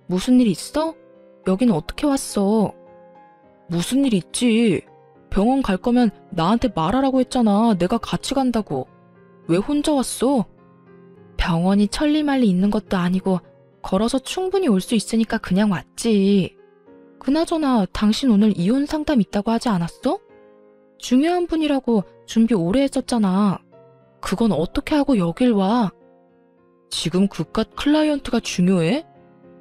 무슨 일 있어? 여긴 어떻게 왔어? 무슨 일 있지? 병원 갈 거면 나한테 말하라고 했잖아. 내가 같이 간다고. 왜 혼자 왔어? 병원이 천리말리 있는 것도 아니고 걸어서 충분히 올 수 있으니까 그냥 왔지. 그나저나 당신 오늘 이혼 상담 있다고 하지 않았어? 중요한 분이라고 준비 오래 했었잖아. 그건 어떻게 하고 여길 와? 지금 그깟 클라이언트가 중요해?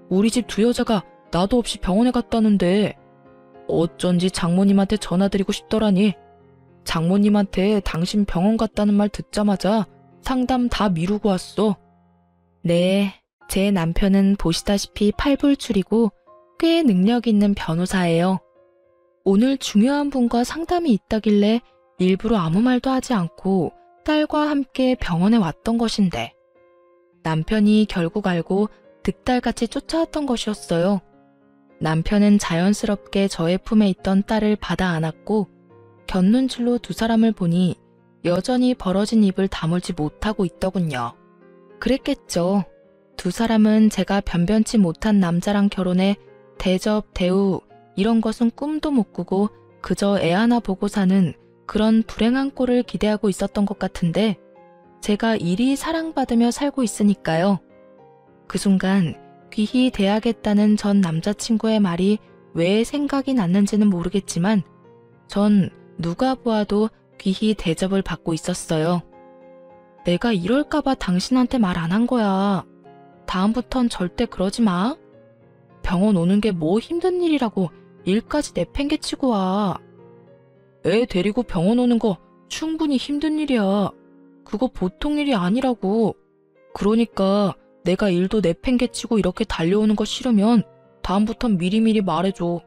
우리 집 두 여자가 나도 없이 병원에 갔다는데 어쩐지 장모님한테 전화드리고 싶더라니. 장모님한테 당신 병원 갔다는 말 듣자마자 상담 다 미루고 왔어. 네, 제 남편은 보시다시피 팔불출이고 꽤 능력 있는 변호사예요. 오늘 중요한 분과 상담이 있다길래 일부러 아무 말도 하지 않고 딸과 함께 병원에 왔던 것인데 남편이 결국 알고 득달같이 쫓아왔던 것이었어요. 남편은 자연스럽게 저의 품에 있던 딸을 받아 안았고 곁눈질로 두 사람을 보니 여전히 벌어진 입을 다물지 못하고 있더군요. 그랬겠죠. 두 사람은 제가 변변치 못한 남자랑 결혼해 대접, 대우 이런 것은 꿈도 못 꾸고 그저 애 하나 보고 사는 그런 불행한 꼴을 기대하고 있었던 것 같은데 제가 이리 사랑받으며 살고 있으니까요. 그 순간 귀히 대하겠다는 전 남자친구의 말이 왜 생각이 났는지는 모르겠지만 전 누가 보아도 귀히 대접을 받고 있었어요. 내가 이럴까봐 당신한테 말 안 한 거야. 다음부턴 절대 그러지 마. 병원 오는 게 뭐 힘든 일이라고 일까지 내팽개치고 와. 애 데리고 병원 오는 거 충분히 힘든 일이야. 그거 보통 일이 아니라고. 그러니까 내가 일도 내팽개치고 이렇게 달려오는 거 싫으면 다음부턴 미리미리 말해줘.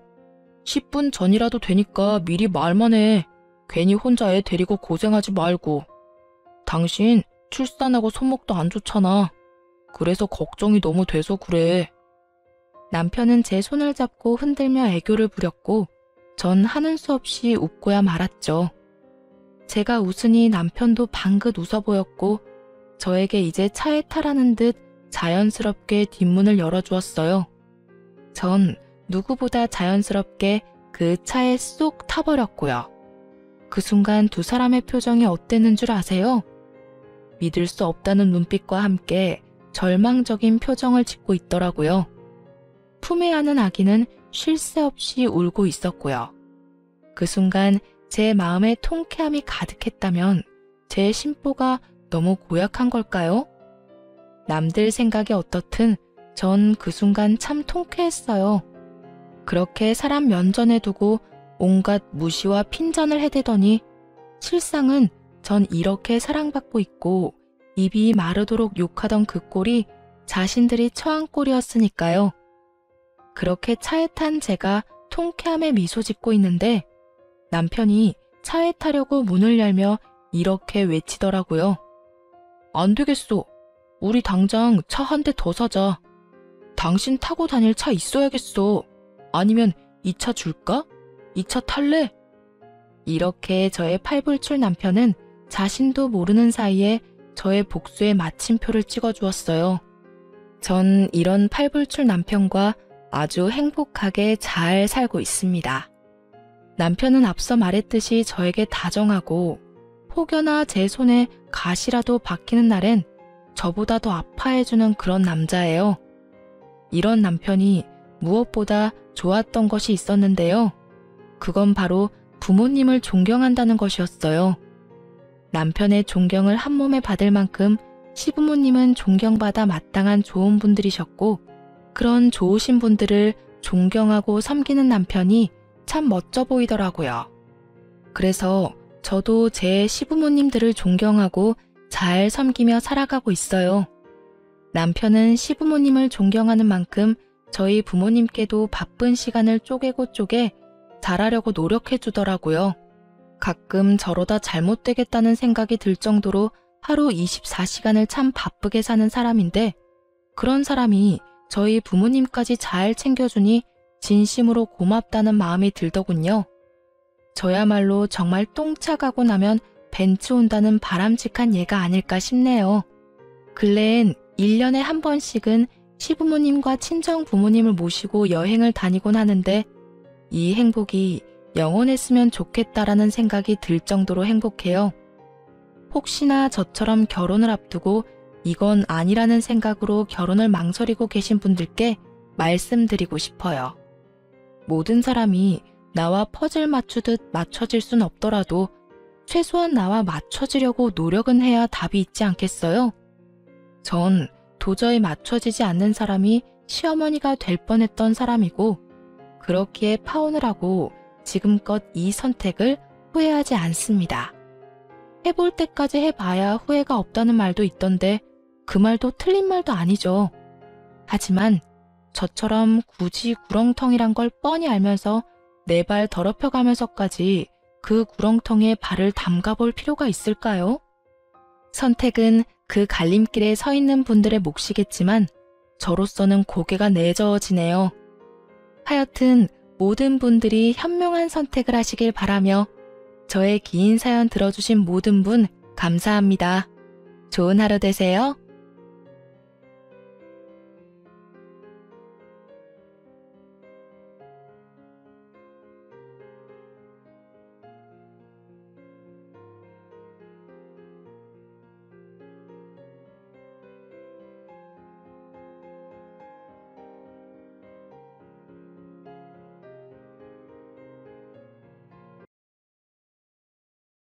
10분 전이라도 되니까 미리 말만 해. 괜히 혼자 애 데리고 고생하지 말고. 당신 출산하고 손목도 안 좋잖아. 그래서 걱정이 너무 돼서 그래. 남편은 제 손을 잡고 흔들며 애교를 부렸고 전 하는 수 없이 웃고야 말았죠. 제가 웃으니 남편도 방긋 웃어 보였고 저에게 이제 차에 타라는 듯 자연스럽게 뒷문을 열어주었어요. 전 누구보다 자연스럽게 그 차에 쏙 타버렸고요. 그 순간 두 사람의 표정이 어땠는 줄 아세요? 믿을 수 없다는 눈빛과 함께 절망적인 표정을 짓고 있더라고요. 품에 안은 아기는 쉴 새 없이 울고 있었고요. 그 순간 제 마음에 통쾌함이 가득했다면 제 심보가 너무 고약한 걸까요? 남들 생각이 어떻든 전 그 순간 참 통쾌했어요. 그렇게 사람 면전에 두고 온갖 무시와 핀잔을 해대더니 실상은 전 이렇게 사랑받고 있고 입이 마르도록 욕하던 그 꼴이 자신들이 처한 꼴이었으니까요. 그렇게 차에 탄 제가 통쾌함에 미소 짓고 있는데 남편이 차에 타려고 문을 열며 이렇게 외치더라고요. 안 되겠소. 우리 당장 차 한 대 더 사자. 당신 타고 다닐 차 있어야겠소. 아니면 이 차 줄까? 이 차 탈래? 이렇게 저의 팔불출 남편은 자신도 모르는 사이에 저의 복수의 마침표를 찍어주었어요. 전 이런 팔불출 남편과 아주 행복하게 잘 살고 있습니다. 남편은 앞서 말했듯이 저에게 다정하고 혹여나 제 손에 가시라도 박히는 날엔 저보다 더 아파해주는 그런 남자예요. 이런 남편이 무엇보다 좋았던 것이 있었는데요. 그건 바로 부모님을 존경한다는 것이었어요. 남편의 존경을 한 몸에 받을 만큼 시부모님은 존경받아 마땅한 좋은 분들이셨고 그런 좋으신 분들을 존경하고 섬기는 남편이 참 멋져 보이더라고요. 그래서 저도 제 시부모님들을 존경하고 잘 섬기며 살아가고 있어요. 남편은 시부모님을 존경하는 만큼 저희 부모님께도 바쁜 시간을 쪼개고 쪼개 잘하려고 노력해 주더라고요. 가끔 저러다 잘못되겠다는 생각이 들 정도로 하루 24시간을 참 바쁘게 사는 사람인데 그런 사람이 저희 부모님까지 잘 챙겨주니 진심으로 고맙다는 마음이 들더군요. 저야말로 정말 똥차 가고 나면 벤츠 온다는 바람직한 예가 아닐까 싶네요. 근래엔 1년에 한 번씩은 시부모님과 친정 부모님을 모시고 여행을 다니곤 하는데 이 행복이 영원했으면 좋겠다라는 생각이 들 정도로 행복해요. 혹시나 저처럼 결혼을 앞두고 이건 아니라는 생각으로 결혼을 망설이고 계신 분들께 말씀드리고 싶어요. 모든 사람이 나와 퍼즐 맞추듯 맞춰질 순 없더라도 최소한 나와 맞춰지려고 노력은 해야 답이 있지 않겠어요? 전 도저히 맞춰지지 않는 사람이 시어머니가 될 뻔했던 사람이고 그렇기에 파혼을 하고 지금껏 이 선택을 후회하지 않습니다. 해볼 때까지 해봐야 후회가 없다는 말도 있던데 그 말도 틀린 말도 아니죠. 하지만 저처럼 굳이 구렁텅이란 걸 뻔히 알면서 내 발 더럽혀가면서까지 그 구렁텅이에 발을 담가볼 필요가 있을까요? 선택은 그 갈림길에 서 있는 분들의 몫이겠지만 저로서는 고개가 내저어지네요. 하여튼 모든 분들이 현명한 선택을 하시길 바라며 저의 긴 사연 들어주신 모든 분 감사합니다. 좋은 하루 되세요.